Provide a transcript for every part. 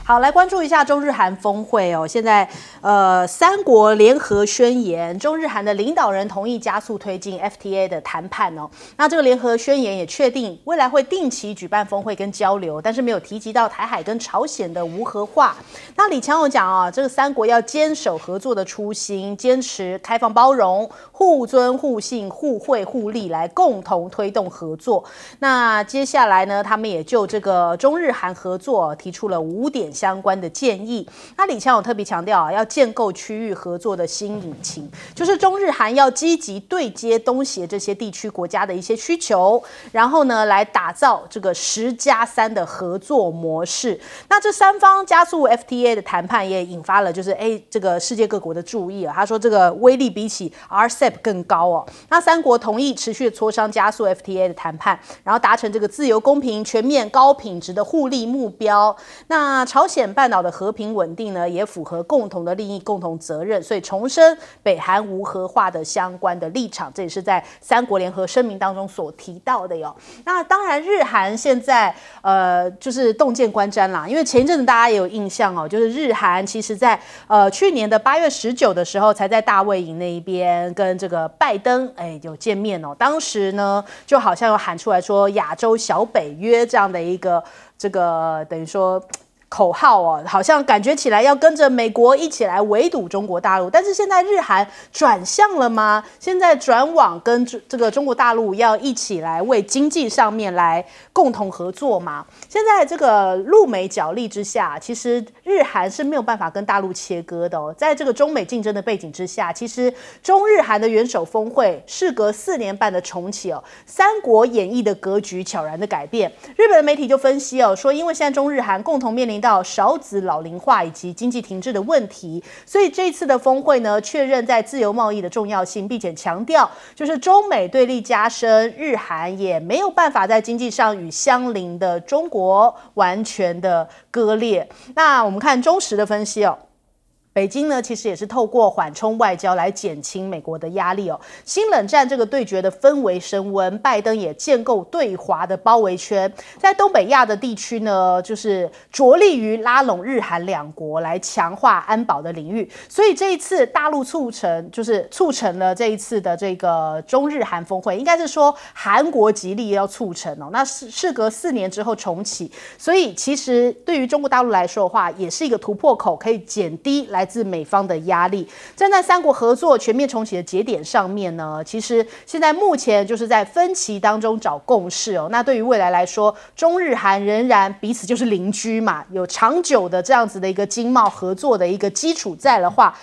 好，来关注一下中日韩峰会哦。现在三国联合宣言，中日韩的领导人同意加速推进 FTA 的谈判哦。那这个联合宣言也确定未来会定期举办峰会跟交流，但是没有提及到台海跟朝鲜的无核化。那李强有讲啊，这个三国要坚守合作的初心，坚持开放包容、互尊互信、互惠互利，来共同推动合作。那接下来呢，他们也就这个中日韩合作提出了5点相关的建议。那李强有特别强调啊，要建构区域合作的新引擎，就是中日韩要积极对接东协这些地区国家的一些需求，然后呢，来打造这个10+3的合作模式。那这三方加速 FTA 的谈判也引发了就是这个世界各国的注意啊。他说这个威力比起 RCEP 更高哦。那三国同意持续磋商加速 FTA 的谈判，然后达成这个自由、公平、全面、高品质的互利目标。那朝鲜半岛的和平稳定呢，也符合共同的利益、共同责任，所以重申北韩无核化的相关的立场，这也是在三国联合声明当中所提到的哟。那当然，日韩现在就是洞见观瞻啦，因为前一阵子大家也有印象哦，就是日韩其实在去年的8月19的时候，才在大卫营那一边跟这个拜登有见面哦。当时呢，就好像有喊出来说亚洲小北约这样的一个这个等于说口号哦，好像感觉起来要跟着美国一起来围堵中国大陆。但是现在日韩转向了吗？现在转往跟这个中国大陆要一起来为经济上面来共同合作吗？现在这个陆美角力之下，其实日韩是没有办法跟大陆切割的哦。在这个中美竞争的背景之下，其实中日韩的元首峰会事隔4年半的重启哦，三国演绎的格局悄然的改变。日本的媒体就分析哦，说因为现在中日韩共同面临到少子老龄化以及经济停滞的问题，所以这一次的峰会呢，确认在自由贸易的重要性，并且强调就是中美对立加深，日韩也没有办法在经济上与相邻的中国完全的割裂。那我们看中时的分析哦。北京呢，其实也是透过缓冲外交来减轻美国的压力哦。新冷战这个对决的氛围升温，拜登也建构对华的包围圈，在东北亚的地区呢，就是着力于拉拢日韩两国来强化安保的领域。所以这一次大陆促成了这一次的这个中日韩峰会，应该是说韩国极力要促成哦。那事隔4年之后重启，所以其实对于中国大陆来说的话，也是一个突破口，可以减低来自美方的压力。站在三国合作全面重启的节点上面呢，其实现在目前就是在分歧当中找共识哦。那对于未来来说，中日韩仍然彼此就是邻居嘛，有长久的这样子的一个经贸合作的一个基础在的话，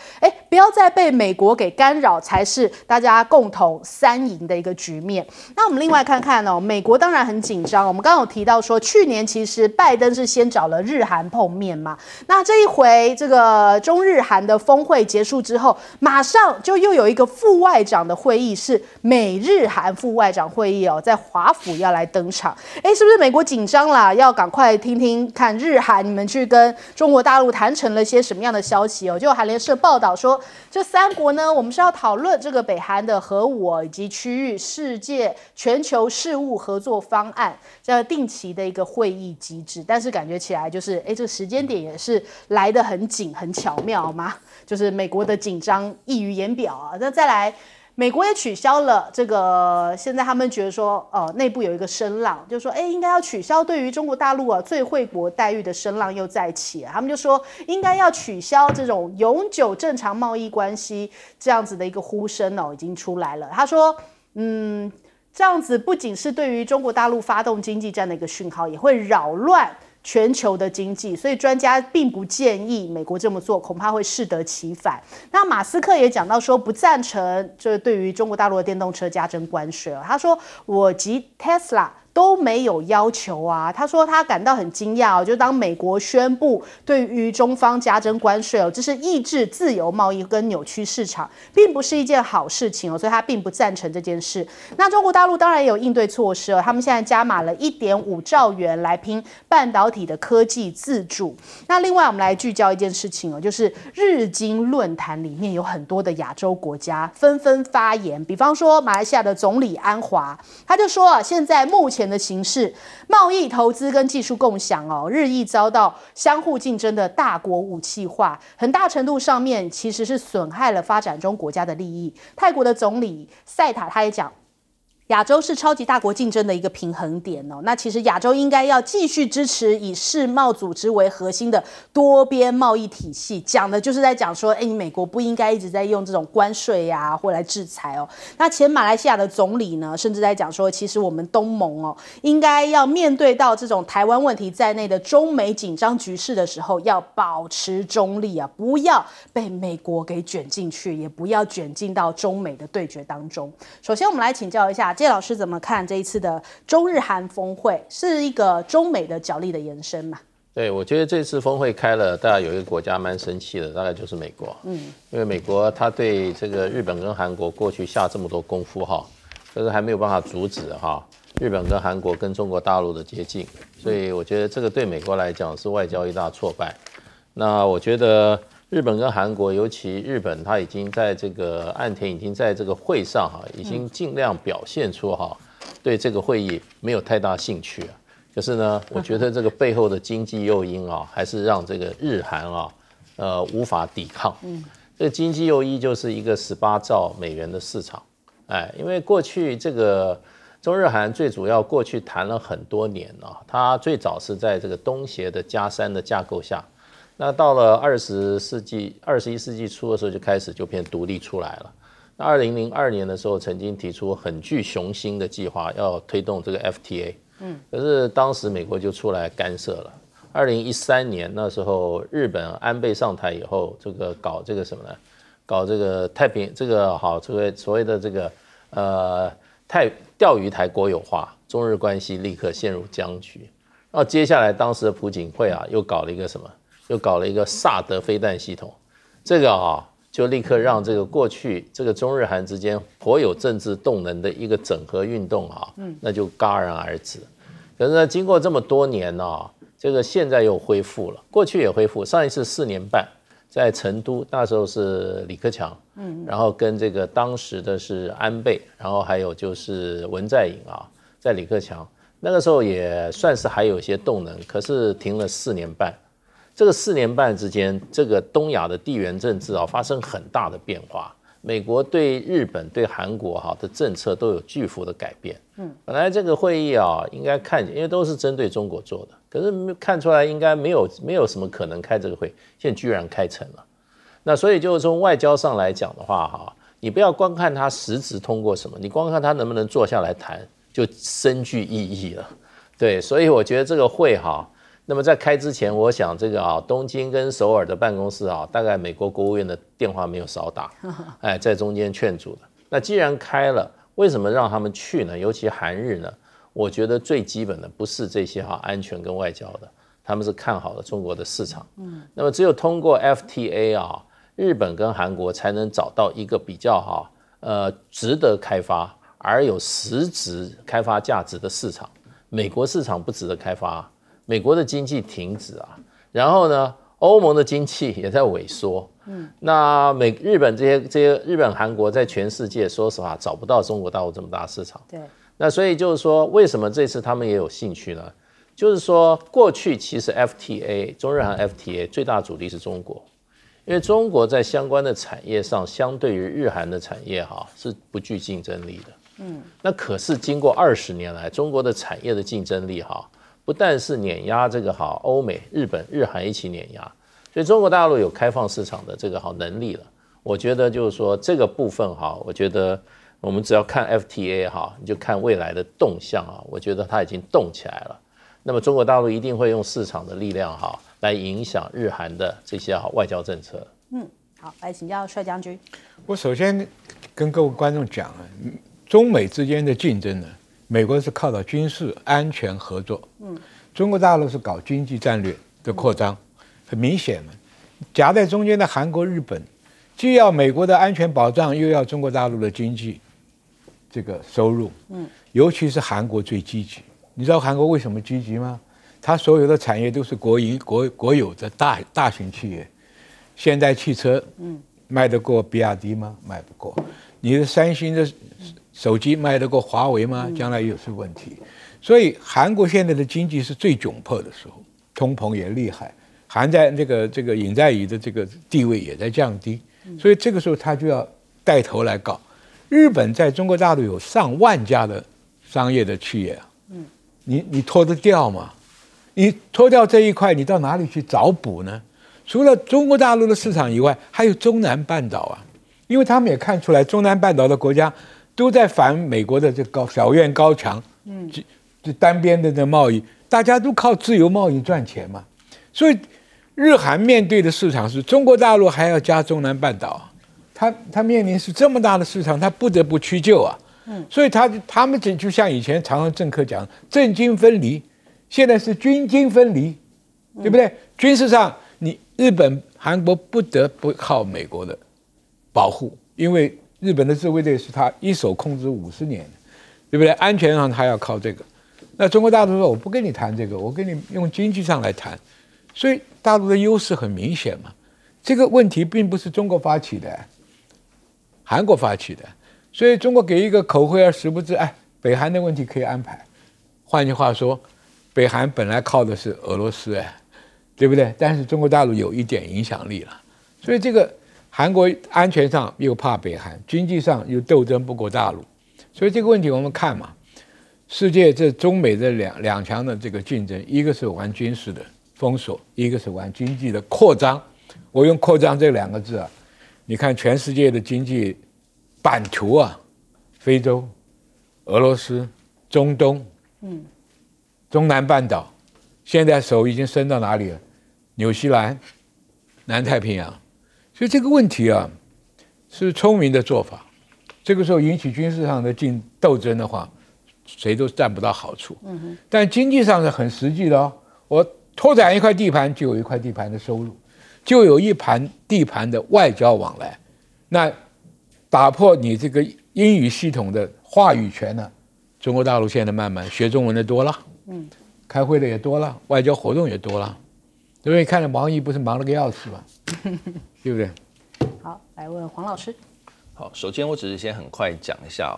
不要再被美国给干扰，才是大家共同三赢的一个局面。那我们另外看看哦，美国当然很紧张。我们刚刚有提到说，去年其实拜登是先找了日韩碰面嘛，那这一回这个中日韩的峰会结束之后，马上就又有一个副外长的会议，是美日韩副外长会议哦，在华府要来登场。是不是美国紧张啦？要赶快听听看日韩你们去跟中国大陆谈成了些什么样的消息哦？就韩联社报道说，这三国呢，我们是要讨论这个北韩的核武以及区域全球事务合作方案，这样定期的一个会议机制。但是感觉起来就是，这个时间点也是来得很紧很巧妙嘛，就是美国的紧张溢于言表啊。那再来，美国也取消了这个，现在他们觉得说，内部有一个声浪，就说，应该要取消对于中国大陆最惠国待遇的声浪又再起了。他们就说，应该要取消这种永久正常贸易关系这样子的一个呼声已经出来了。他说，这样子不仅是对于中国大陆发动经济战的一个讯号，也会扰乱全球的经济，所以专家并不建议美国这么做，恐怕会适得其反。那马斯克也讲到说，不赞成就是对于中国大陆的电动车加征关税。他说，我及 Tesla都没有要求啊。他说他感到很惊讶就当美国宣布对于中方加征关税这是抑制自由贸易跟扭曲市场，并不是一件好事情所以他并不赞成这件事。那中国大陆当然也有应对措施他们现在加码了1.5兆元来拼半导体的科技自主。那另外我们来聚焦一件事情就是日经论坛里面有很多的亚洲国家纷纷发言，比方说马来西亚的总理安华，他就说现在目前前的形势，贸易、投资跟技术共享日益遭到相互竞争的大国武器化，很大程度上面其实是损害了发展中国家的利益。泰国的总理赛塔他也讲，亚洲是超级大国竞争的一个平衡点那其实亚洲应该要继续支持以世贸组织为核心的多边贸易体系，讲的就是在讲说，美国不应该一直在用这种关税或来制裁那前马来西亚的总理呢，甚至在讲说，其实我们东盟应该要面对到这种台湾问题在内的中美紧张局势的时候，要保持中立不要被美国给卷进去，也不要卷进到中美的对决当中。首先，我们来请教一下。介老师怎么看这一次的中日韩峰会，是一个中美的角力的延伸嘛？对，我觉得这次峰会开了，大概有一个国家蛮生气的，大概就是美国。因为美国他对这个日本跟韩国过去下这么多功夫可是还没有办法阻止日本跟韩国跟中国大陆的接近，所以我觉得这个对美国来讲是外交一大挫败。那我觉得日本跟韩国，尤其日本，他已经在这个岸田已经在这个会上已经尽量表现出对这个会议没有太大兴趣可是呢，我觉得这个背后的经济诱因还是让这个日韩无法抵抗。这个经济诱因就是一个18兆美元的市场，因为过去这个中日韩最主要过去谈了很多年它最早是在这个东协的加3的架构下。那到了21世纪初的时候，就开始就变独立出来了。那2002年的时候，曾经提出很具雄心的计划，要推动这个 FTA。可是当时美国就出来干涉了。2013年那时候，日本安倍上台以后，这个搞这个什么呢？搞这个太平这个所谓的这个钓鱼台国有化，中日关系立刻陷入僵局。然后接下来当时的朴槿惠又搞了一个什么？又搞了一个萨德飞弹系统，这个就立刻让这个过去这个中日韩之间颇有政治动能的一个整合运动那就戛然而止。可是呢，经过这么多年这个现在又恢复了，过去也恢复，上一次4年半在成都，那时候是李克强，然后跟这个当时的是安倍，然后还有就是文在寅在李克强那个时候也算是还有一些动能，可是停了4年半。这个4年半之间，这个东亚的地缘政治发生很大的变化。美国对日本、对韩国的政策都有巨幅的改变。本来这个会议应该看，因为都是针对中国做的，可是看出来应该没有什么可能开这个会，现在居然开成了。那所以就是从外交上来讲的话你不要光看它实质通过什么，你光看它能不能坐下来谈，就深具意义了。对，所以我觉得这个会那么在开之前，我想这个东京跟首尔的办公室大概美国国务院的电话没有少打，在中间劝阻的。那既然开了，为什么让他们去呢？尤其韩日呢？我觉得最基本的不是这些安全跟外交的，他们是看好了中国的市场。那么只有通过 FTA 日本跟韩国才能找到一个比较值得开发而有实质开发价值的市场。美国市场不值得开发。美国的经济停止然后呢，欧盟的经济也在萎缩。那日本这些日本、韩国在全世界，说实话找不到中国大陆这么大市场。对。那所以就是说，为什么这次他们也有兴趣呢？就是说，过去其实 FTA 中日韩 FTA 最大主力是中国，因为中国在相关的产业上，相对于日韩的产业是不具竞争力的。那可是经过20年来，中国的产业的竞争力不但是碾压这个欧美、日本、日韩一起碾压，所以中国大陆有开放市场的这个能力了。我觉得就是说这个部分我觉得我们只要看 FTA 你就看未来的动向我觉得它已经动起来了。那么中国大陆一定会用市场的力量来影响日韩的这些外交政策。好，来请教帅将军。我首先跟各位观众讲中美之间的竞争呢，美国是靠到军事安全合作，中国大陆是搞经济战略的扩张，很明显嘛。夹在中间的韩国、日本，既要美国的安全保障，又要中国大陆的经济这个收入，尤其是韩国最积极。你知道韩国为什么积极吗？它所有的产业都是国有的大型企业，现代汽车，卖得过比亚迪吗？卖不过。你的三星的手机卖得过华为吗？将来又是问题。所以韩国现在的经济是最窘迫的时候，通膨也厉害，韩在这个尹在宇的这个地位也在降低，所以这个时候他就要带头来搞。日本在中国大陆有上万家的商业的企业啊，你脱得掉吗？你脱掉这一块，你到哪里去找补呢？除了中国大陆的市场以外，还有中南半岛啊，因为他们也看出来，中南半岛的国家都在反美国的这小院高墙，这单边的贸易，大家都靠自由贸易赚钱嘛。所以日韩面对的市场是中国大陆还要加中南半岛，他面临是这么大的市场，他不得不屈就啊。所以他们就像以前常常政客讲，政经分离，现在是军经分离，对不对？军事上，你日本、韩国不得不靠美国的保护，因为日本的自卫队是他一手控制50年，对不对？安全上他要靠这个。那中国大陆说我不跟你谈这个，我跟你用经济上来谈，所以大陆的优势很明显嘛。这个问题并不是中国发起的，韩国发起的。所以中国给一个口惠而实不至，北韩的问题可以安排。换句话说，北韩本来靠的是俄罗斯，对不对？但是中国大陆有一点影响力了，所以这个韩国安全上又怕北韩，经济上又斗争不过大陆，所以这个问题我们看嘛，世界这中美的两强的这个竞争，一个是玩军事的封锁，一个是玩经济的扩张。我用扩张这2个字啊，你看全世界的经济版图啊，非洲、俄罗斯、中东、中南半岛，现在手已经伸到哪里了？纽西兰、南太平洋。所以这个问题啊，是聪明的做法。这个时候引起军事上的斗争的话，谁都占不到好处。但经济上是很实际的哦。我拓展一块地盘，就有一块地盘的收入，就有一盘地盘的外交往来。那打破你这个英语系统的话语权呢？中国大陆现在慢慢学中文的多了，开会的也多了，外交活动也多了，对不对？看着毛毅不是忙了个要死吗？对不对？好，来问黄老师。好，首先我只是先很快讲一下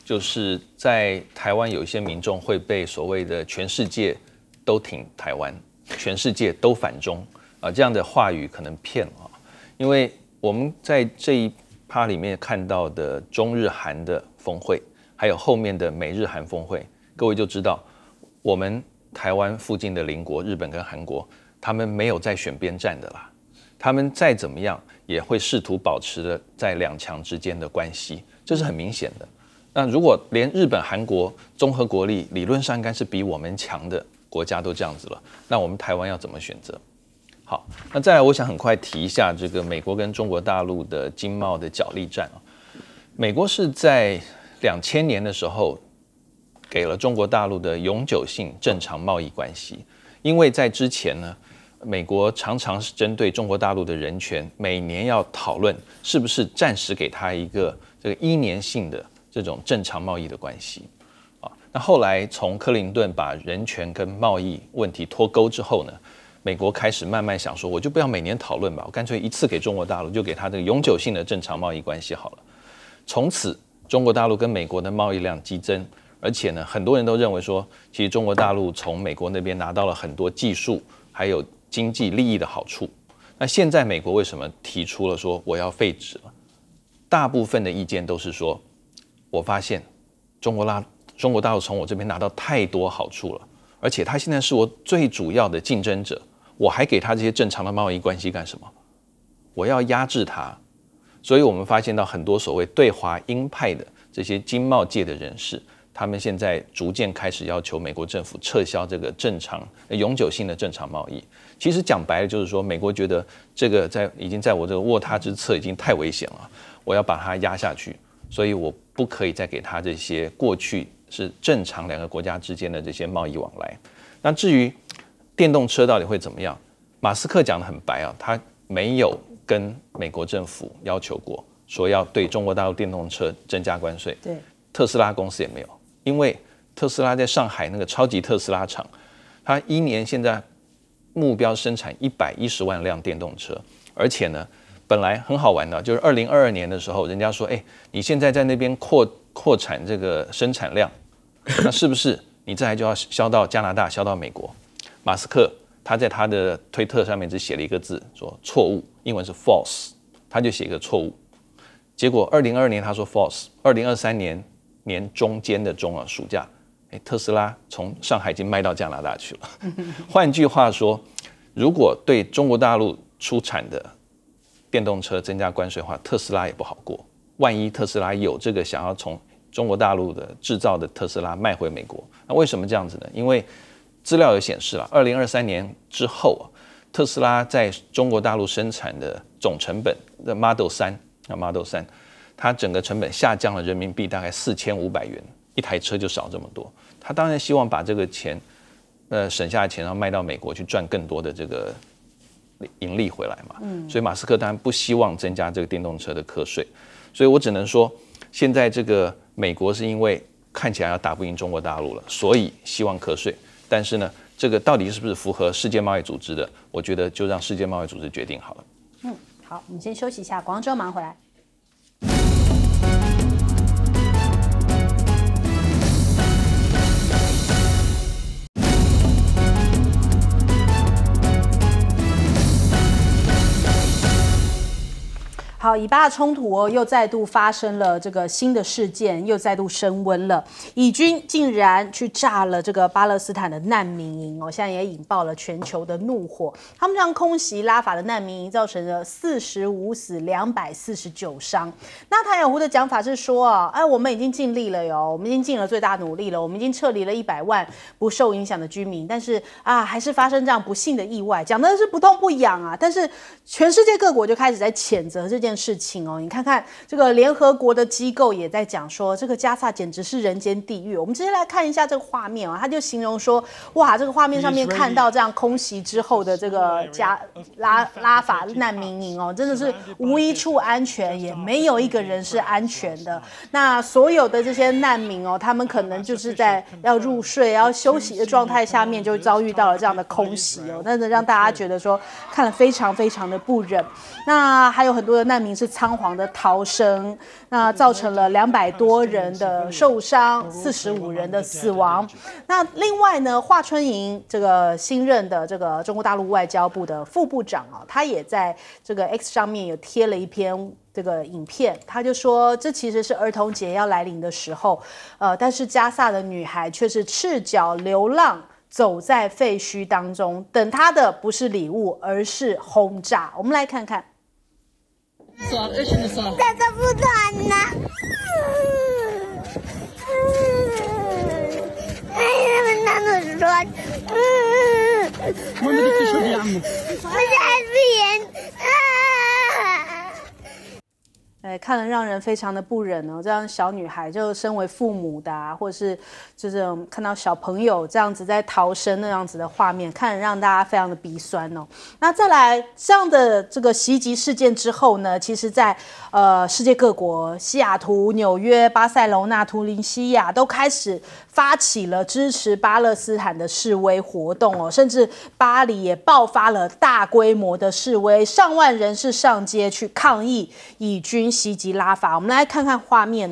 就是在台湾有一些民众会被所谓的全世界都挺台湾，全世界都反中这样的话语可能骗了因为我们在这一趴里面看到的中日韩的峰会，还有后面的美日韩峰会，各位就知道我们台湾附近的邻国日本跟韩国，他们没有在选边站的啦，他们再怎么样也会试图保持的在两强之间的关系，这是很明显的。那如果连日本、韩国综合国力理论上应该是比我们强的国家都这样子了，那我们台湾要怎么选择？好，那再来，我想很快提一下这个美国跟中国大陆的经贸的角力战美国是在2000年的时候给了中国大陆的永久性正常贸易关系，因为在之前呢，美国常常是针对中国大陆的人权，每年要讨论是不是暂时给他一个这个1年性的这种正常贸易的关系那后来从克林顿把人权跟贸易问题脱钩之后呢，美国开始慢慢想说，我就不要每年讨论吧，我干脆一次给中国大陆，就给他这个永久性的正常贸易关系好了。从此，中国大陆跟美国的贸易量激增，而且呢，很多人都认为说，其实中国大陆从美国那边拿到了很多技术还有经济利益的好处。那现在美国为什么提出了说我要废止了？大部分的意见都是说，我发现中国大陆从我这边拿到太多好处了，而且他现在是我最主要的竞争者，我还给他这些正常的贸易关系干什么？我要压制他。所以我们发现到很多所谓对华鹰派的这些经贸界的人士，他们现在逐渐开始要求美国政府撤销这个永久性的正常贸易。其实讲白了就是说，美国觉得这个已经在我这个握他之侧已经太危险了，我要把它压下去，所以我不可以再给他这些过去是正常两个国家之间的这些贸易往来。那至于电动车到底会怎么样，马斯克讲得很白他没有跟美国政府要求过说要对中国大陆电动车增加关税。对，特斯拉公司也没有，因为特斯拉在上海那个超级特斯拉厂，它一年现在目标生产110万辆电动车，而且呢，本来很好玩的，就是2022年的时候，人家说，你现在在那边扩产这个生产量，那是不是你这台就要销到加拿大，销到美国。马斯克他在他的推特上面只写了一个字，说错误，英文是 false， 他就写一个错误。结果2022年他说 false，2023年年中间的中暑假，特斯拉从上海已经卖到加拿大去了。换句话说，如果对中国大陆出产的电动车增加关税的话，特斯拉也不好过。万一特斯拉有这个想要从中国大陆的制造的特斯拉卖回美国，那为什么这样子呢？因为资料有显示了，2023年之后特斯拉在中国大陆生产的总成本的 Model 3，它整个成本下降了人民币大概4500元，一台车就少这么多。他当然希望把这个钱，省下的钱，然后卖到美国去赚更多的这个盈利回来嘛。所以马斯克当然不希望增加这个电动车的课税。所以我只能说，现在这个美国是因为看起来要打不赢中国大陆了，所以希望课税。但是呢，这个到底是不是符合世界贸易组织的？我觉得就让世界贸易组织决定好了。好，我们先休息一下，广告之后马上回来。好，以巴的冲突又再度发生了这个新的事件，又再度升温了。以军竟然去炸了这个巴勒斯坦的难民营现在也引爆了全球的怒火。他们这样空袭拉法的难民营，造成了45死249伤。那塔雅胡的讲法是说我们已经尽力了哟，我们已经尽了最大努力了，我们已经撤离了100万不受影响的居民，但是还是发生这样不幸的意外，讲的是不痛不痒但是全世界各国就开始在谴责这件事情你看看这个联合国的机构也在讲说，这个加萨简直是人间地狱。我们直接来看一下这个画面他就形容说，哇，这个画面上面看到这样空袭之后的这个拉法难民营真的是无一处安全，也没有一个人是安全的。那所有的这些难民他们可能就是在要入睡、要休息的状态下面，就遭遇到了这样的空袭真的让大家觉得说看了非常非常的不忍。那还有很多的难民是仓皇的逃生，那造成了200多人的受伤，45人的死亡。那另外呢，华春莹这个新任的这个中国大陆外交部的副部长他也在这个 X 上面有贴了一篇这个影片，他就说这其实是儿童节要来临的时候，但是加萨的女孩却是赤脚流浪，走在废墟当中，等她的不是礼物，而是轰炸。我们来看看。这个不团呢？那么说，我在边看了让人非常的不忍这样小女孩，就身为父母的或者是就是看到小朋友这样子在逃生那样子的画面，看了让大家非常的鼻酸那再来这样的这个袭击事件之后呢，其实在世界各国，西雅图、纽约、巴塞隆纳、图林西亚都开始发起了支持巴勒斯坦的示威活动甚至巴黎也爆发了大规模的示威，上万人士上街去抗议以军袭击拉法。我们来看看画面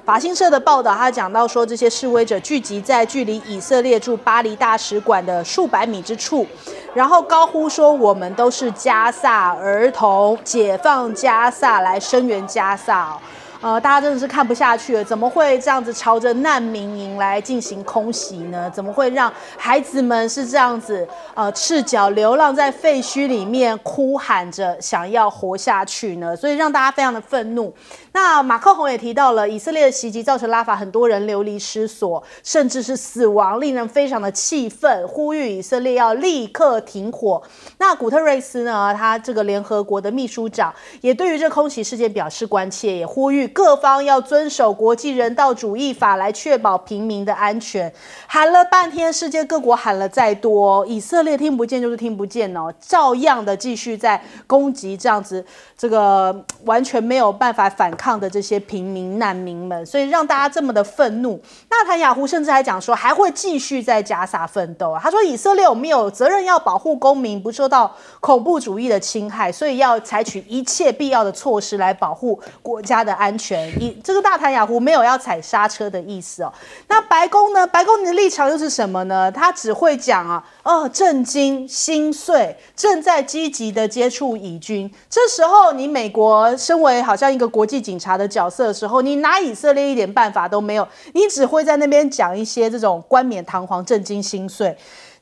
法新社的报道，他讲到说，这些示威者聚集在距离以色列驻巴黎大使馆的数百米之处，然后高呼说：“我们都是加萨儿童，解放加萨，来声援加萨。”大家真的是看不下去了，怎么会这样子朝着难民营来进行空袭呢？怎么会让孩子们是这样子赤脚流浪在废墟里面，哭喊着想要活下去呢？所以让大家非常的愤怒。那马克宏也提到了，以色列的袭击造成拉法很多人流离失所，甚至是死亡，令人非常的气愤，呼吁以色列要立刻停火。那古特瑞斯呢，他这个联合国的秘书长也对于这空袭事件表示关切，也呼吁各方要遵守国际人道主义法来确保平民的安全。喊了半天，世界各国喊了再多，以色列听不见就是听不见照样的继续在攻击这样子这个完全没有办法反抗的这些平民难民们，所以让大家这么的愤怒。纳坦雅胡甚至还讲说，还会继续在加萨奋斗他说，以色列我们有责任要保护公民不受到恐怖主义的侵害，所以要采取一切必要的措施来保护国家的安全。全。这个纳坦雅胡没有要踩刹车的意思哦。那白宫呢？白宫的立场又是什么呢？他只会讲震惊、心碎，正在积极的接触以军。这时候，你美国身为好像一个国际警察的角色的时候，你拿以色列一点办法都没有，你只会在那边讲一些这种冠冕堂皇、震惊心碎。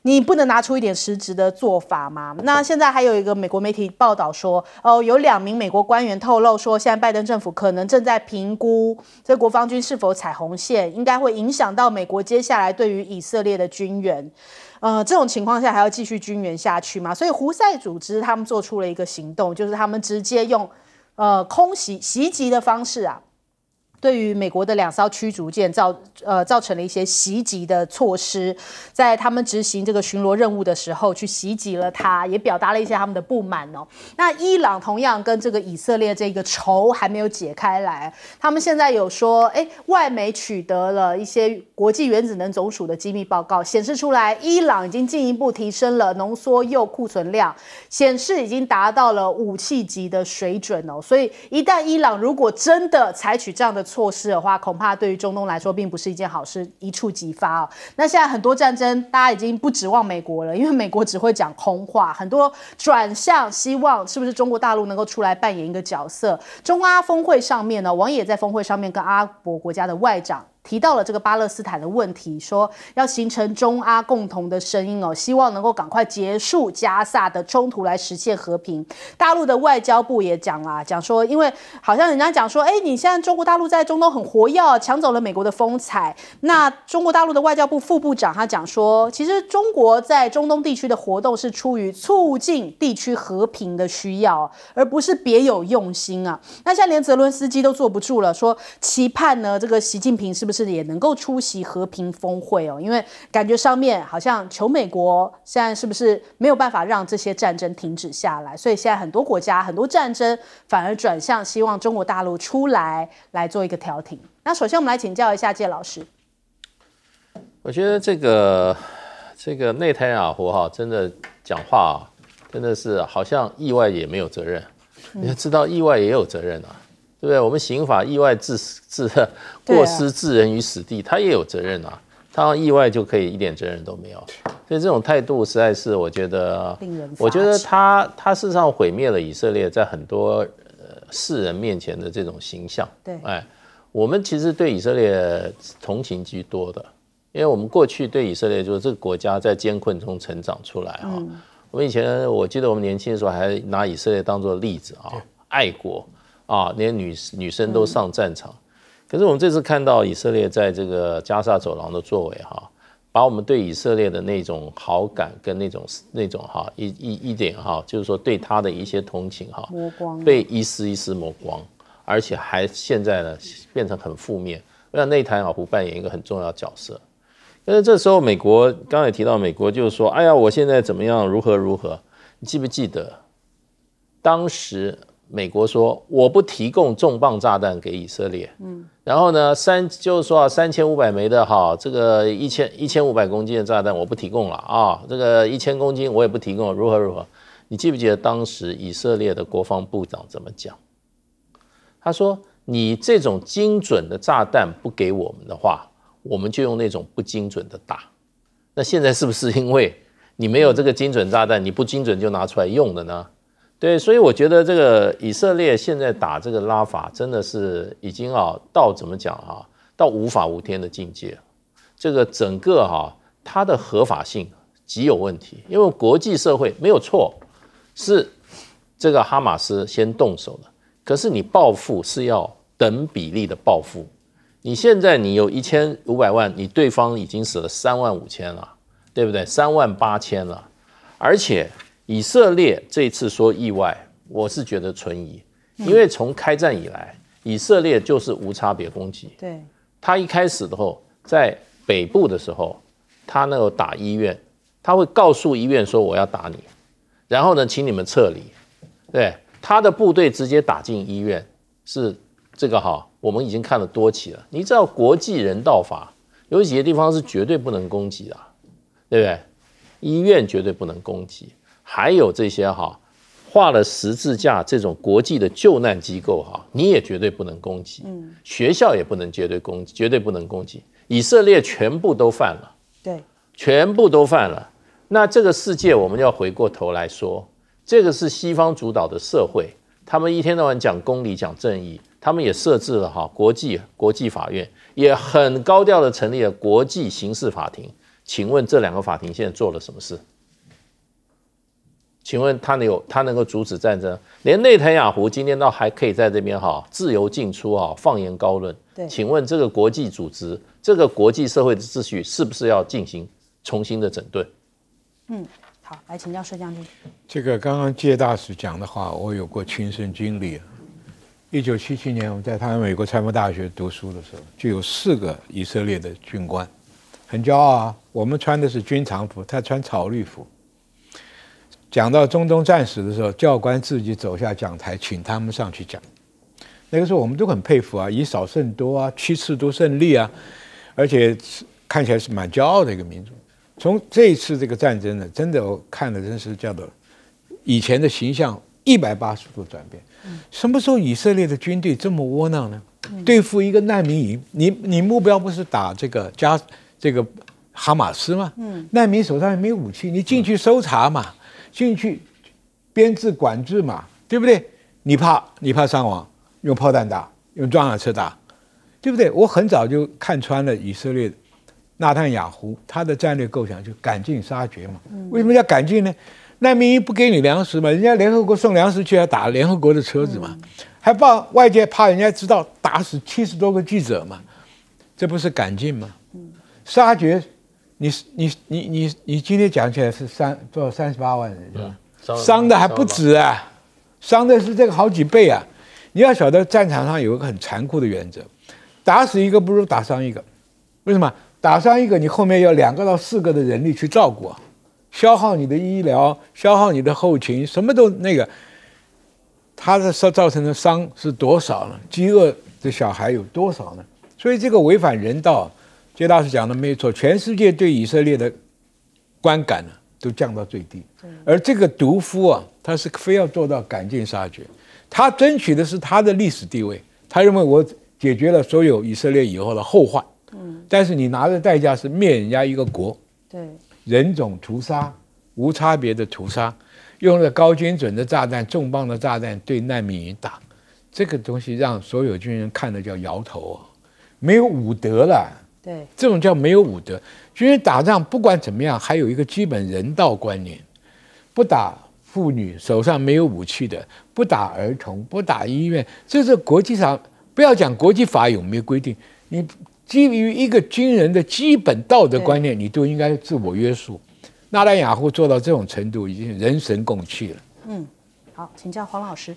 你不能拿出一点实质的做法吗？那现在还有一个美国媒体报道说，有2名美国官员透露说，现在拜登政府可能正在评估这国防军是否踩红线，应该会影响到美国接下来对于以色列的军援。这种情况下还要继续军援下去吗？所以胡塞组织他们做出了一个行动，就是他们直接用空袭袭的方式对于美国的2艘驱逐舰造成了一些袭击的措施，在他们执行这个巡逻任务的时候去袭击了它，也表达了一些他们的不满哦。那伊朗同样跟这个以色列这个仇还没有解开来，他们现在有说，外媒取得了一些国际原子能总署的机密报告，显示出来伊朗已经进一步提升了浓缩铀库存量，显示已经达到了武器级的水准哦。所以一旦伊朗如果真的采取这样的措施的话，恐怕对于中东来说并不是一件好事，一触即发哦。那现在很多战争，大家已经不指望美国了，因为美国只会讲空话，很多转向希望是不是中国大陆能够出来扮演一个角色。中阿峰会上面呢，王也在峰会上面跟阿拉伯国家的外长提到了这个巴勒斯坦的问题，说要形成中阿共同的声音哦，希望能够赶快结束加萨的冲突来实现和平。大陆的外交部也讲说，因为好像人家讲说，你现在中国大陆在中东很活跃，抢走了美国的风采。那中国大陆的外交部副部长他讲说，其实中国在中东地区的活动是出于促进地区和平的需要，而不是别有用心啊。那现在连泽伦斯基都坐不住了，说期盼呢这个习近平是不是也能够出席和平峰会哦？因为感觉上面好像求美国现在是不是没有办法让这些战争停止下来，所以现在很多国家很多战争反而转向希望中国大陆出来做一个调停。那首先我们来请教一下介老师。我觉得这个内塔尼亚胡真的讲话真的是好像意外也没有责任，你要知道意外也有责任啊。对不对？我们刑法意外过失致人于死地，他也有责任啊。他意外就可以一点责任都没有，所以这种态度实在是我觉得，他事实上毁灭了以色列在很多世人面前的这种形象。对，我们其实对以色列同情居多的，因为我们过去对以色列就是这个国家在艰困中成长出来我们以前我记得我们年轻的时候还拿以色列当作例子爱国。连女生都上战场，可是我们这次看到以色列在这个加萨走廊的作为把我们对以色列的那种好感跟那种一点就是说对他的一些同情磨光被一丝一丝磨光，而且还现在呢变成很负面。我想内塔尼亚胡扮演一个很重要的角色，但是这时候美国刚才提到美国就是说，哎呀，我现在怎么样如何，你记不记得当时？美国说我不提供重磅炸弹给以色列，然后呢就是说3500枚的这个1500公斤的炸弹我不提供了这个1000公斤我也不提供，如何？你记不记得当时以色列的国防部长怎么讲？他说你这种精准的炸弹不给我们的话，我们就用那种不精准的打。那现在是不是因为你没有这个精准炸弹，你不精准就拿出来用的呢？对，所以我觉得这个以色列现在打这个拉法真的是已经到怎么讲到无法无天的境界。这个整个它的合法性极有问题，因为国际社会没有错，是这个哈马斯先动手的，可是你报复是要等比例的报复。你现在你有1500万，你对方已经死了35000了，对不对？38000了，而且。以色列这一次说意外，我是觉得存疑，因为从开战以来，以色列就是无差别攻击。对，他一开始的时候，在北部的时候，他那个打医院，他会告诉医院说我要打你，然后呢，请你们撤离。对，他的部队直接打进医院，是这个我们已经看了多起了。你知道国际人道法有几个地方是绝对不能攻击的，对不对？医院绝对不能攻击。还有这些画了十字架这种国际的救难机构哈，你也绝对不能攻击，学校也不能绝对不能攻击，以色列全部都犯了，对，全部都犯了。那这个世界我们要回过头来说，这个是西方主导的社会，他们一天到晚讲公理讲正义，他们也设置了国际法院，也很高调的成立了国际刑事法庭。请问这两个法庭现在做了什么事？请问他能够阻止战争？连内塔尼亚胡今天倒还可以在这边自由进出放言高论。请问这个国际组织，这个国际社会的秩序是不是要进行重新的整顿？好，来请教佘将军。这个刚刚介大使讲的话，我有过亲身经历。1977年我在台湾美国参谋大学读书的时候，就有4个以色列的军官，很骄傲啊。我们穿的是军常服，他穿草绿服。讲到中东战史的时候，教官自己走下讲台，请他们上去讲。那个时候我们都很佩服啊，以少胜多啊，7次都胜利啊，而且看起来是蛮骄傲的一个民族。从这一次这个战争呢，真的我看的真是叫做以前的形象180度转变。什么时候以色列的军队这么窝囊呢？对付一个难民营，你目标不是打这个哈马斯吗？难民手上也没武器，你进去搜查嘛。进去编制管制嘛，对不对？你怕伤亡，用炮弹打，用装甲车打，对不对？我很早就看穿了以色列纳坦雅胡他的战略构想，就赶尽杀绝嘛。为什么要赶尽呢？难民营不给你粮食嘛，人家联合国送粮食去，要打联合国的车子嘛，还怕外界怕人家知道打死70多个记者嘛，这不是赶尽吗？杀绝。你今天讲起来是多少38万人是吧？伤的还不止啊，伤的是这个好几倍啊！你要晓得战场上有一个很残酷的原则，打死一个不如打伤一个。为什么？打伤一个，你后面要2个到4个的人力去照顾啊，消耗你的医疗，消耗你的后勤，什么都那个，它的造成的伤是多少呢？饥饿的小孩有多少呢？所以这个违反人道。介大使讲的没错，全世界对以色列的观感呢都降到最低，而这个毒夫啊，他是非要做到赶尽杀绝，他争取的是他的历史地位，他认为我解决了所有以色列以后的后患，但是你拿的代价是灭人家一个国，对，人种屠杀，无差别的屠杀，用了高精准的炸弹、重磅的炸弹对难民营打，这个东西让所有军人看了叫摇头啊，没有武德了。对，这种叫没有武德。军人打仗不管怎么样，还有一个基本人道观念：不打妇女，手上没有武器的；不打儿童，不打医院。这是国际上不要讲国际法有没有规定，你基于一个军人的基本道德观念，你都应该自我约束。纳坦雅胡做到这种程度，已经人神共泣了。好，请教黄老师。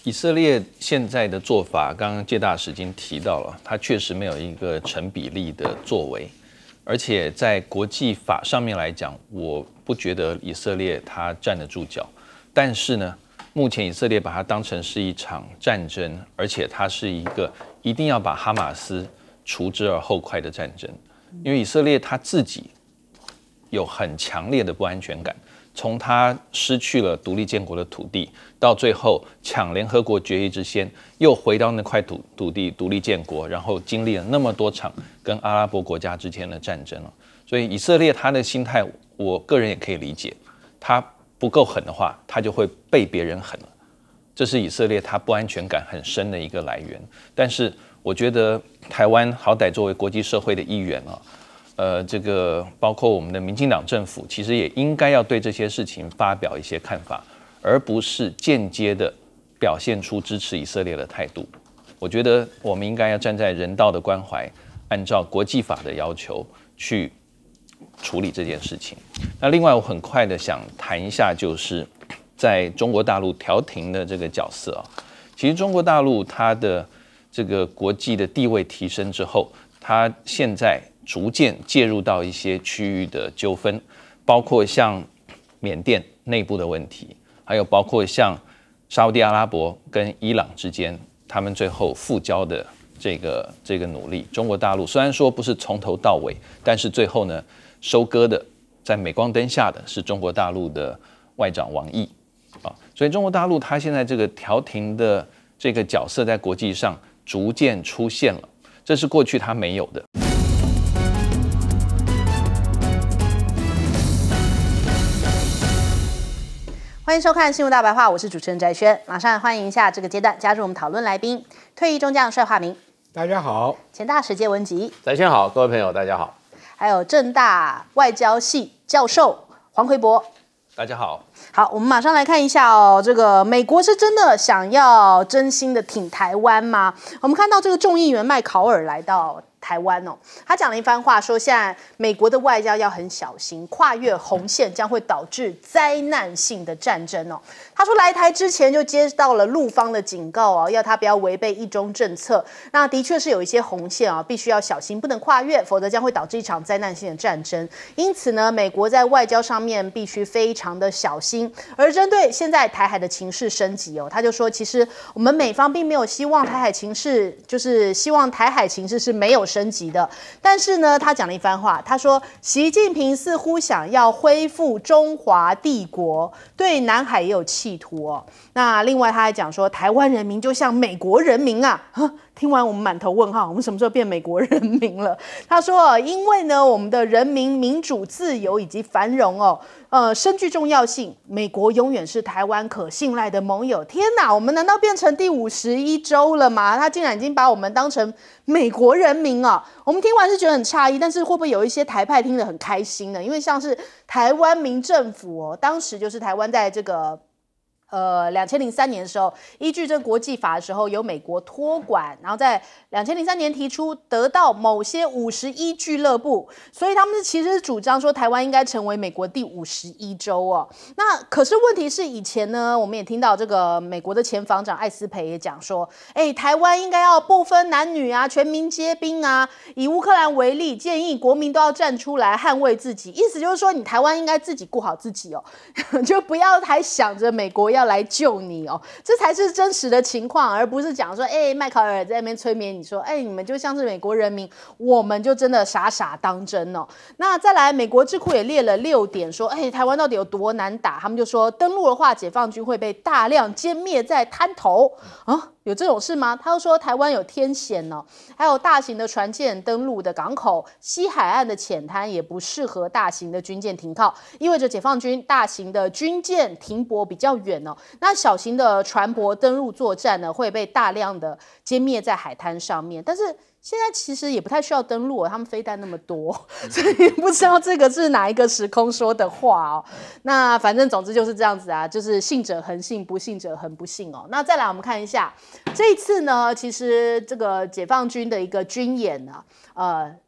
以色列现在的做法，刚刚介大使已经提到了，它确实没有一个成比例的作为，而且在国际法上面来讲，我不觉得以色列它站得住脚。但是呢，目前以色列把它当成是一场战争，而且它是一个一定要把哈马斯除之而后快的战争，因为以色列它自己有很强烈的不安全感。从他失去了独立建国的土地，到最后抢联合国决议之先，又回到那块土地独立建国，然后经历了那么多场跟阿拉伯国家之间的战争了。所以以色列他的心态，我个人也可以理解，他不够狠的话，他就会被别人狠了。这是以色列他不安全感很深的一个来源。但是我觉得台湾好歹作为国际社会的一员啊。这个包括我们的民进党政府，其实也应该要对这些事情发表一些看法，而不是间接的表现出支持以色列的态度。我觉得我们应该要站在人道的关怀，按照国际法的要求去处理这件事情。那另外，我很快的想谈一下，就是在中国大陆调停的这个角色啊。其实中国大陆它的这个国际的地位提升之后，它现在逐渐介入到一些区域的纠纷，包括像缅甸内部的问题，还有包括像沙烏地阿拉伯跟伊朗之间，他们最后复交的这个努力。中国大陆虽然说不是从头到尾，但是最后呢，收割的在镁光灯下的是中国大陆的外长王毅。啊，所以中国大陆它现在这个调停的这个角色在国际上逐渐出现了，这是过去它没有的。欢迎收看《新闻大白话》，我是主持人翟轩，马上欢迎一下这个阶段加入我们讨论来宾，退役中将帅化明，大家好，前大使谢文吉，翟先好，各位朋友大家好，还有政大外交系教授黄奎博，大家好。好，我们马上来看一下哦，这个美国是真的想要真心的挺台湾吗？我们看到这个众议员麦考尔来到台湾哦，他讲了一番话，说现在美国的外交要很小心，跨越红线将会导致灾难性的战争哦。他说来台之前就接到了陆方的警告哦，要他不要违背一中政策。那的确是有一些红线啊，必须要小心，不能跨越，否则将会导致一场灾难性的战争。因此呢，美国在外交上面必须非常的小心。而针对现在台海的情势升级哦，他就说，其实我们美方并没有希望台海情势，就是希望台海情势是没有升级的。但是呢，他讲了一番话，他说，习近平似乎想要恢复中华帝国，对南海也有企图哦。那另外他还讲说，台湾人民就像美国人民啊。听完我们满头问号，我们什么时候变美国人民了？他说，因为呢，我们的人民民主、自由以及繁荣哦，深具重要性。美国永远是台湾可信赖的盟友。天哪，我们难道变成第51州了吗？他竟然已经把我们当成美国人民啊！我们听完是觉得很诧异，但是会不会有一些台派听得很开心呢？因为像是台湾民政府哦，当时就是台湾在这个2003年的时候，依据这个国际法的时候，由美国托管，然后在2003年提出得到某些51俱乐部，所以他们其实是主张说台湾应该成为美国第51州哦。那可是问题是以前呢，我们也听到这个美国的前防长艾斯培也讲说，台湾应该要不分男女啊，全民皆兵啊，以乌克兰为例，建议国民都要站出来捍卫自己，意思就是说你台湾应该自己顾好自己哦，就不要还想着美国要来救你哦，这才是真实的情况，而不是讲说，麦考尔在那边催眠你说，你们就像是美国人民，我们就真的傻傻当真哦。那再来，美国智库也列了6点，说，台湾到底有多难打？他们就说，登陆的话，解放军会被大量歼灭在滩头啊。有这种事吗？他又说台湾有天险哦，还有大型的船舰登陆的港口，西海岸的浅滩也不适合大型的军舰停靠，意味着解放军大型的军舰停泊比较远哦。那小型的船舶登陆作战呢，会被大量的歼灭在海滩上面。但是现在其实也不太需要登陆，他们飞弹那么多，所以不知道这个是哪一个时空说的话哦。那反正总之就是这样子啊，就是信者恒信，不信者恒不信哦。那再来我们看一下这一次呢，其实这个解放军的一个军演呢，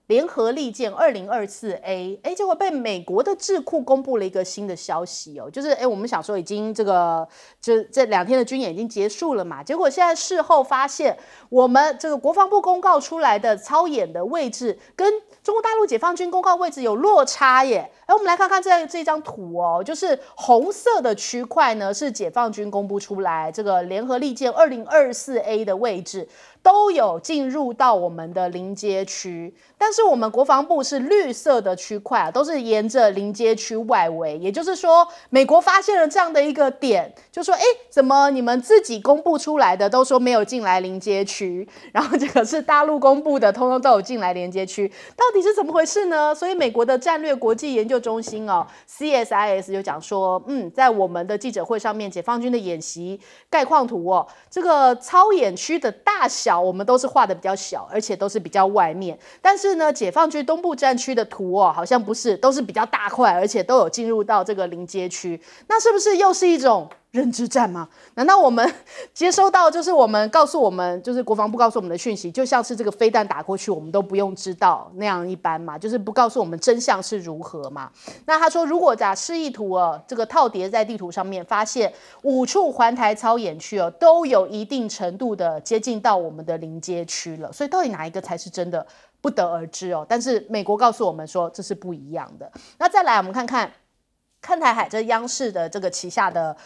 联合利剑2024A， 结果被美国的智库公布了一个新的消息哦，就是我们想说已经这2天的军演已经结束了嘛，结果现在事后发现，我们这个国防部公告出来的操演的位置跟中国大陆解放军公告位置有落差耶。我们来看看这张图哦，就是红色的区块呢是解放军公布出来这个联合利剑2024A 的位置，都有进入到我们的临街区，但是我们国防部是绿色的区块啊，都是沿着临街区外围，也就是说，美国发现了这样的一个点，就说，怎么你们自己公布出来的都说没有进来临街区，然后这个是大陆公布的，通通都有进来临街区，到底是怎么回事呢？所以美国的战略国际研究中心哦 ，CSIS 就讲说，在我们的记者会上面，解放军的演习概况图哦，这个操演区的大小我们都是画的比较小，而且都是比较外面。但是呢，解放军东部战区的图哦，好像不是，都是比较大块，而且都有进入到这个临街区。那是不是又是一种认知战吗？难道我们接收到就是我们告诉我们，就是国防部告诉我们的讯息，就像是这个飞弹打过去，我们都不用知道那样一般嘛？就是不告诉我们真相是如何嘛？那他说，如果把示意图这个套叠在地图上面，发现5处环台操演区都有一定程度的接近到我们的临街区了，所以到底哪一个才是真的不得而知哦。但是美国告诉我们说这是不一样的。那再来我们看看看台海，这央视的这个旗下的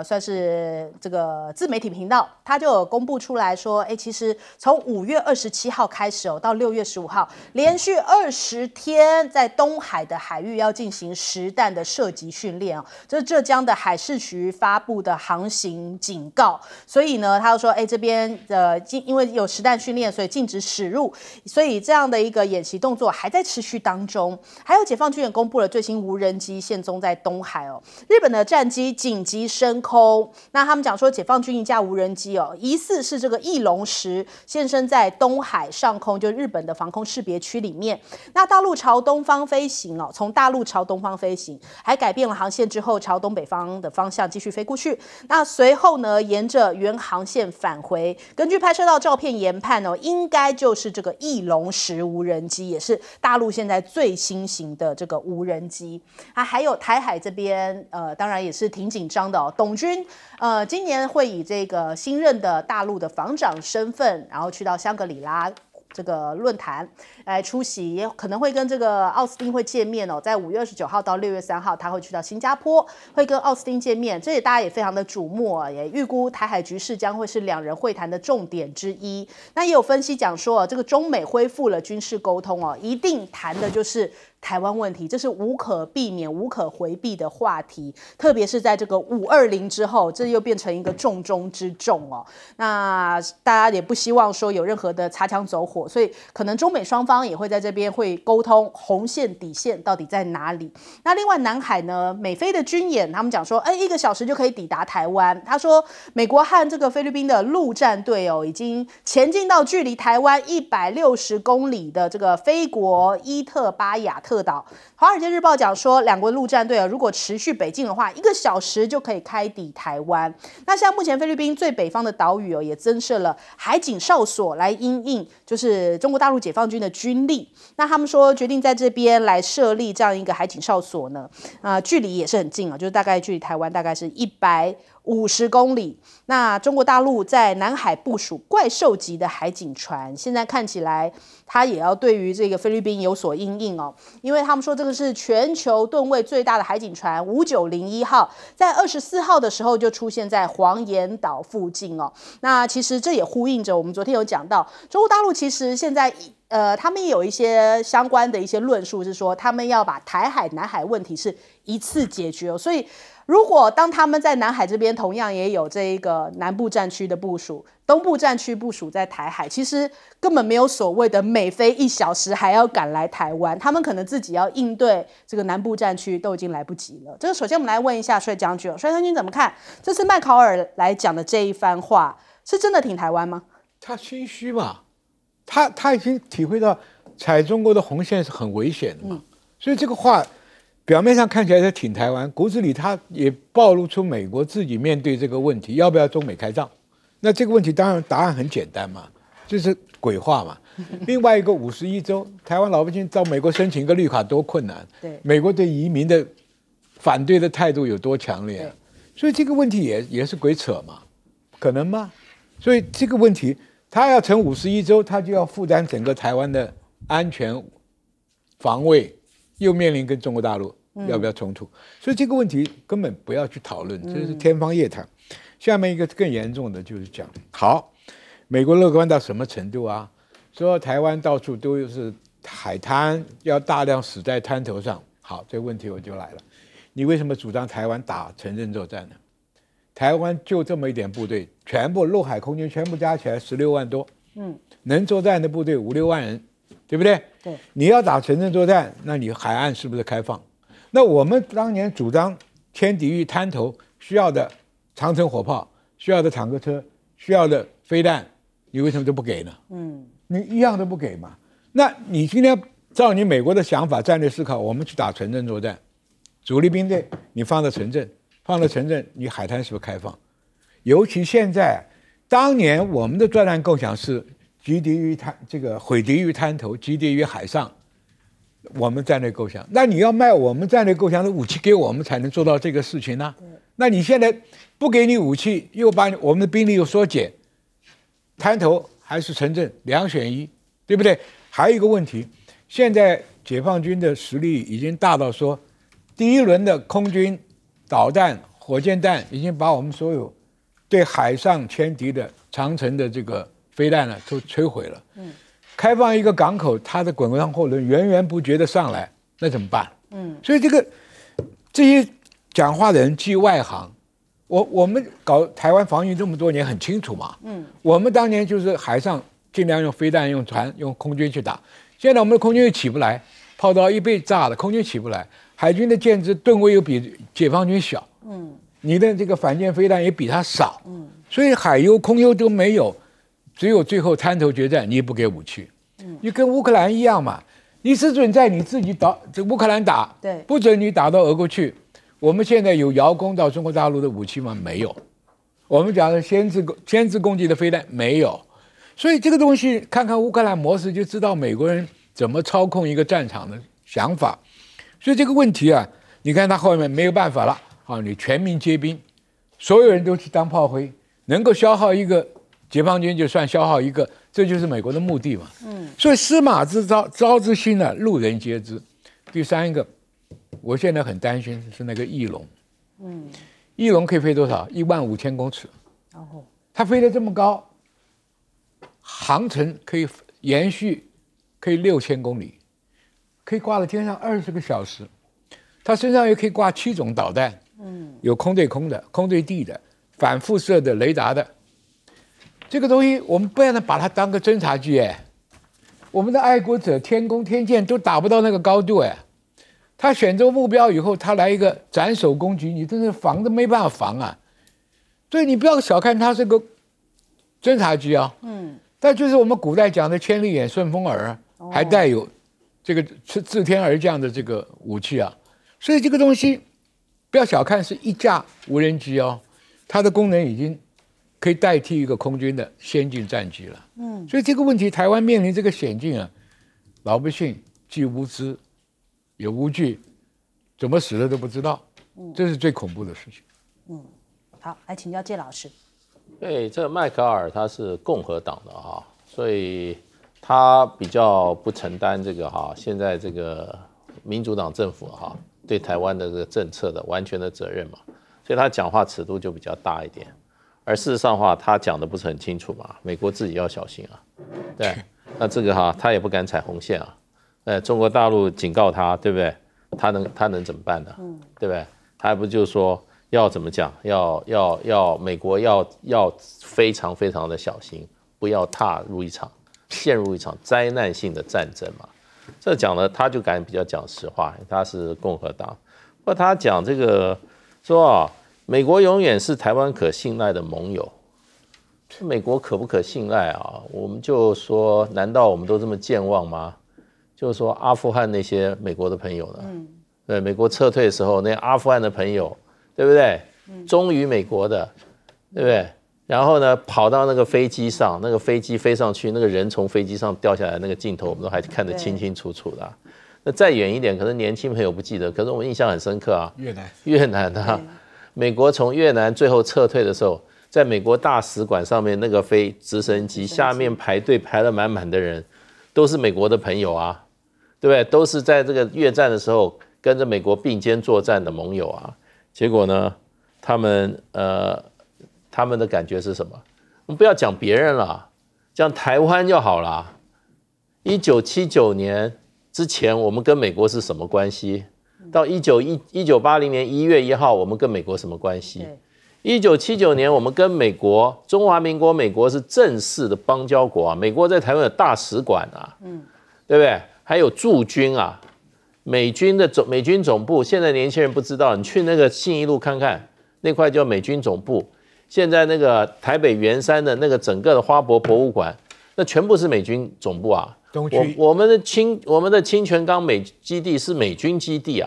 算是这个自媒体频道，它就有公布出来说，其实从5月27号开始到6月15号，连续20天在东海的海域要进行实弹的射击训练哦，这是浙江的海事局发布的航行警告。所以呢，他就说，这边因为有实弹训练，所以禁止驶入，所以这样的一个演习动作还在持续当中。还有解放军也公布了最新无人机现踪在东海哦，日本的战机紧急升空。那他们讲说，解放军一架无人机疑似是这个翼龙10现身在东海上空，就日本的防空识别区里面。那大陆朝东方飞行从大陆朝东方飞行，还改变了航线之后，朝东北方的方向继续飞过去。那随后呢，沿着原航线返回。根据拍摄到照片研判应该就是这个翼龙10无人机，也是大陆现在最新型的这个无人机。还有台海这边当然也是挺紧张的董军今年会以这个新任的大陆的防长身份，然后去到香格里拉这个论坛来出席，也可能会跟这个奥斯汀会见面在5月29号到6月3号，他会去到新加坡，会跟奥斯汀见面，这也大家也非常的瞩目也预估台海局势将会是两人会谈的重点之一。那也有分析讲说这个中美恢复了军事沟通一定谈的就是台湾问题，这是无可避免、无可回避的话题，特别是在这个520之后，这又变成一个重中之重那大家也不希望说有任何的擦枪走火，所以可能中美双方也会在这边会沟通红线底线到底在哪里。那另外南海呢，美菲的军演，他们讲说1个小时就可以抵达台湾。他说美国和这个菲律宾的陆战队已经前进到距离台湾160公里的这个菲国伊特巴亚特岛。华尔街日报讲说，两国陆战队如果持续北进的话，1个小时就可以开抵台湾。那像目前菲律宾最北方的岛屿也增设了海警哨所来因应就是中国大陆解放军的军力。那他们说决定在这边来设立这样一个海警哨所呢，距离也是很近就是大概距离台湾大概是150公里。那中国大陆在南海部署怪兽级的海警船，现在看起来它也要对于这个菲律宾有所因应因为他们说这个是全球吨位最大的海警船5901号，在24号的时候就出现在黄岩岛附近那其实这也呼应着我们昨天有讲到，中国大陆其实现在他们也有一些相关的一些论述，是说他们要把台海、南海问题是一次解决所以如果当他们在南海这边同样也有这一个南部战区的部署，东部战区部署在台海，其实根本没有所谓的美菲1小时还要赶来台湾，他们可能自己要应对这个南部战区都已经来不及了。这个首先我们来问一下帅将军，帅将军怎么看这次麦考尔来讲的这一番话，是真的挺台湾吗？他心虚嘛，他已经体会到踩中国的红线是很危险的嘛，所以这个话表面上看起来是挺台湾，骨子里他也暴露出美国自己面对这个问题要不要中美开仗。那这个问题当然答案很简单嘛，就是鬼话嘛。另外一个51州，台湾老百姓到美国申请一个绿卡多困难，对，美国对移民的反对的态度有多强烈所以这个问题也是鬼扯嘛，可能吗？所以这个问题他要成51州，他就要负担整个台湾的安全防卫，又面临跟中国大陆要不要冲突，所以这个问题根本不要去讨论，这是天方夜谭。下面一个更严重的就是讲，好，美国乐观到什么程度啊？说台湾到处都是海滩，要大量死在滩头上。好，这个问题我就来了，你为什么主张台湾打城镇作战呢？台湾就这么一点部队，全部陆海空军全部加起来16万多，能作战的部队5、6万人，对不对？对，你要打城镇作战，那你海岸是不是开放？那我们当年主张天抵御滩头需要的长城火炮，需要的坦克车，需要的飞弹，你为什么都不给呢？你一样都不给嘛。那你今天照你美国的想法战略思考，我们去打城镇作战，主力兵队你放到城镇，你海滩是不是开放？尤其现在，当年我们的作战构想是击敌于毁敌于滩头，击敌于海上，我们战略构想。那你要卖我们战略构想的武器给我们，才能做到这个事情呢。那你现在不给你武器，又把我们的兵力又缩减，滩头还是城镇2选1，对不对？还有一个问题，现在解放军的实力已经大到说，第一轮的空军导弹、火箭弹已经把我们所有对海上歼敌的长程的这个飞弹呢都摧毁了。开放一个港口，它的滚上货轮源源不绝的上来，那怎么办？所以这些讲话的人既外行，我们搞台湾防御这么多年很清楚嘛。我们当年就是海上尽量用飞弹、用船、用空军去打，现在我们的空军又起不来，炮刀一被炸了，空军起不来，海军的舰只吨位又比解放军小，你的这个反舰飞弹也比它少，所以海优、空优都没有，只有最后滩头决战，你也不给武器，你跟乌克兰一样嘛。你只准在你自己这乌克兰打，对，不准你打到俄国去。我们现在有遥攻到中国大陆的武器吗？没有。我们讲的先制攻击的飞弹没有。所以这个东西，看看乌克兰模式就知道美国人怎么操控一个战场的想法。所以这个问题啊，你看他后面没有办法了，你全民皆兵，所有人都去当炮灰，能够消耗一个解放军就算消耗一个，这就是美国的目的嘛。所以司马之招，招之心呢，路人皆知。第三个，我现在很担心是那个翼龙。翼龙可以飞多少？15000公尺。它飞得这么高，航程可以延续，可以6000公里，可以挂在天上20个小时。它身上也可以挂7种导弹，有空对空的、空对地的、反辐射的、雷达的。这个东西我们不要把它当个侦察机我们的爱国者天宫天剑都达不到那个高度他选择目标以后，他来一个斩首攻击，你真是防都没办法防啊！所以你不要小看他是个侦察机但就是我们古代讲的千里眼、顺风耳还带有这个自天而降的这个武器所以这个东西不要小看，是一架无人机它的功能已经可以代替一个空军的先进战机了。所以这个问题，台湾面临这个险境老百姓既无知也无惧，怎么死的都不知道，这是最恐怖的事情。好，来请教介老师。对，这个迈克尔他是共和党的所以他比较不承担这个现在这个民主党政府对台湾的这个政策的完全的责任嘛，所以他讲话尺度就比较大一点。而事实上的话，他讲的不是很清楚嘛，美国自己要小心对，那这个他也不敢踩红线中国大陆警告他，对不对？他能怎么办呢？对不对？他还不就是说要怎么讲？要美国要非常非常的小心，不要陷入一场灾难性的战争嘛。这讲了，他就敢比较讲实话，他是共和党。不过他讲这个说美国永远是台湾可信赖的盟友。美国可不可信赖我们就说，难道我们都这么健忘吗？就是说阿富汗那些美国的朋友呢？对，美国撤退的时候，那阿富汗的朋友，对不对？忠于美国的，对不对？然后呢，跑到那个飞机上，那个飞机飞上去，那个人从飞机上掉下来那个镜头，我们都还看得清清楚楚的那再远一点，可能年轻朋友不记得，可是我印象很深刻越南美国从越南最后撤退的时候，在美国大使馆上面那个飞直升机下面排队排了满满的人，都是美国的朋友对不对？都是在这个越战的时候跟着美国并肩作战的盟友结果呢，他们的感觉是什么？我们不要讲别人了，讲台湾就好了。1979年之前，我们跟美国是什么关系？到1980年1月1号，我们跟美国什么关系？1979年，我们跟美国中华民国美国是正式的邦交国美国在台湾有大使馆对不对？还有驻军美军总部。现在年轻人不知道，你去那个信义路看看，那块叫美军总部。现在那个台北圆山的那个整个的花博博物馆，那全部是美军总部东区我们的清泉岗基地是美军基地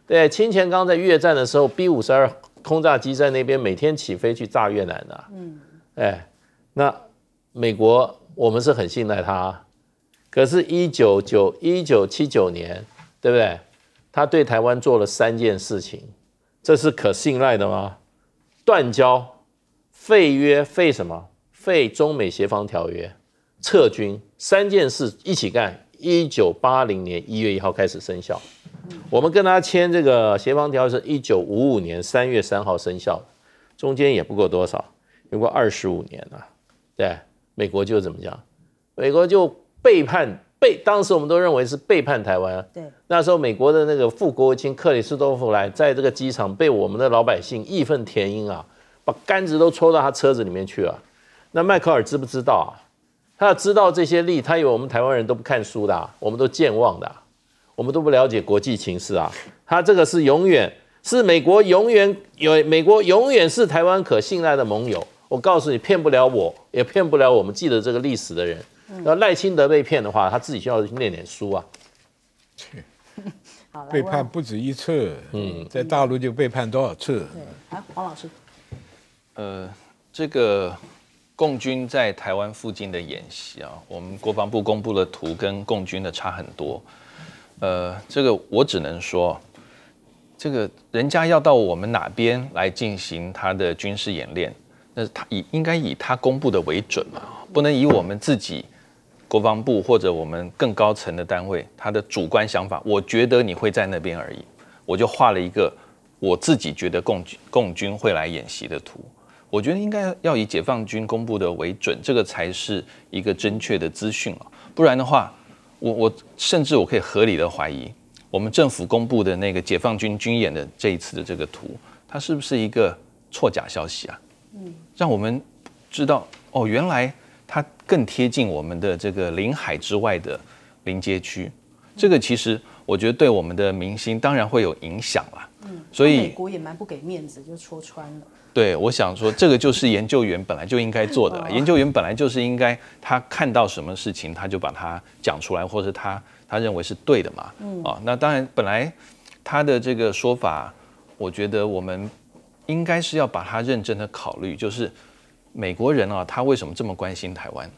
对，清泉岗在越战的时候 B-52空炸机在那边每天起飞去炸越南那美国我们是很信赖他可是1979年，对不对？他对台湾做了3件事情，这是可信赖的吗？断交、废约、废什么？废中美协防条约、撤军，3件事一起干。1980年1月1号开始生效。我们跟他签这个协防条约是1955年3月3号生效的，中间也不过多少，不过25年了。对，美国就怎么讲？美国就当时我们都认为是背叛台湾。对，那时候美国的那个副国务卿克里斯多夫来，在这个机场被我们的老百姓义愤填膺啊，把杆子都戳到他车子里面去啊。那迈克尔知不知道啊？他要知道这些例，他以为我们台湾人都不看书的啊，我们都健忘的啊，我们都不了解国际情势啊。他这个是永远是美国永远是台湾可信赖的盟友。我告诉你，骗不了我，也骗不了我们记得这个历史的人。要赖清德被骗的话，他自己需要念点书啊。背叛不止一次，在大陆就背叛多少次？对，黄老师，这个共军在台湾附近的演习啊，我们国防部公布的图跟共军的差很多。这个我只能说，这个人家要到我们哪边来进行他的军事演练，那他应该以他公布的为准嘛，不能以我们自己国防部或者我们更高层的单位他的主观想法，我觉得你会在那边而已，我就画了一个我自己觉得共军会来演习的图。我觉得应该要以解放军公布的为准，这个才是一个正确的资讯啊，不然的话，我甚至我可以合理的怀疑，我们政府公布的那个解放军军演的这一次的这个图，它是不是一个错假消息啊？让我们知道哦，原来它更贴近我们的这个领海之外的临街区，这个其实我觉得对我们的民心当然会有影响啦。所以美国也蛮不给面子，就戳穿了。对，我想说，这个就是研究员本来就应该做的。研究员本来就是应该，他看到什么事情，他就把它讲出来，或者他认为是对的嘛。那当然，本来他的这个说法，我觉得我们应该是要把它认真的考虑。就是美国人啊，他为什么这么关心台湾？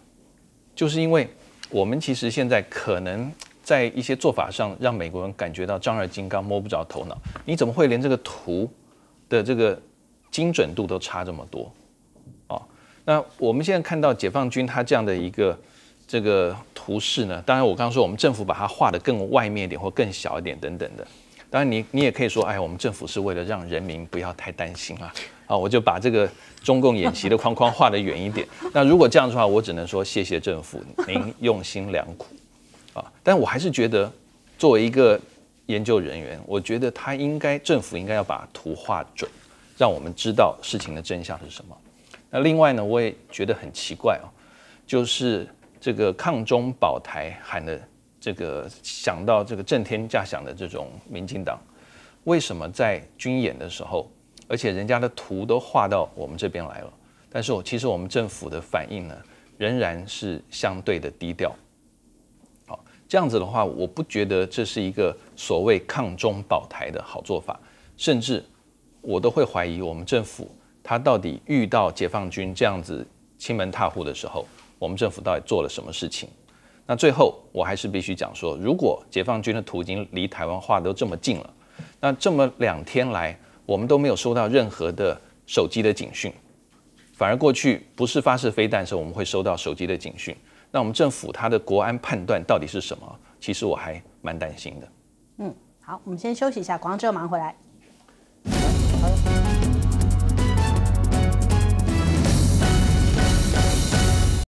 就是因为我们其实现在可能在一些做法上，让美国人感觉到丈二金刚摸不着头脑。你怎么会连这个图的这个精准度都差这么多？那我们现在看到解放军他这样的一个这个图示呢，当然我刚刚说我们政府把它画得更外面一点或更小一点等等的，当然你也可以说，哎，我们政府是为了让人民不要太担心啊，我就把这个中共演习的框框画得远一点。那如果这样的话，我只能说谢谢政府，您用心良苦但我还是觉得作为一个研究人员，我觉得政府应该要把图画准，让我们知道事情的真相是什么。那另外呢，我也觉得很奇怪就是这个抗中保台喊的这个想到这个震天价响的这种民进党，为什么在军演的时候，而且人家的图都画到我们这边来了，但是其实我们政府的反应呢，仍然是相对的低调。这样子的话，我不觉得这是一个所谓抗中保台的好做法，甚至我都会怀疑我们政府他到底遇到解放军这样子亲门踏户的时候，我们政府到底做了什么事情？那最后我还是必须讲说，如果解放军的图已经离台湾画都这么近了，那这么2天来我们都没有收到任何的手机的警讯，反而过去不是发射飞弹的时候我们会收到手机的警讯。那我们政府它的国安判断到底是什么？其实我还蛮担心的。好，我们先休息一下，广告之后马上回来。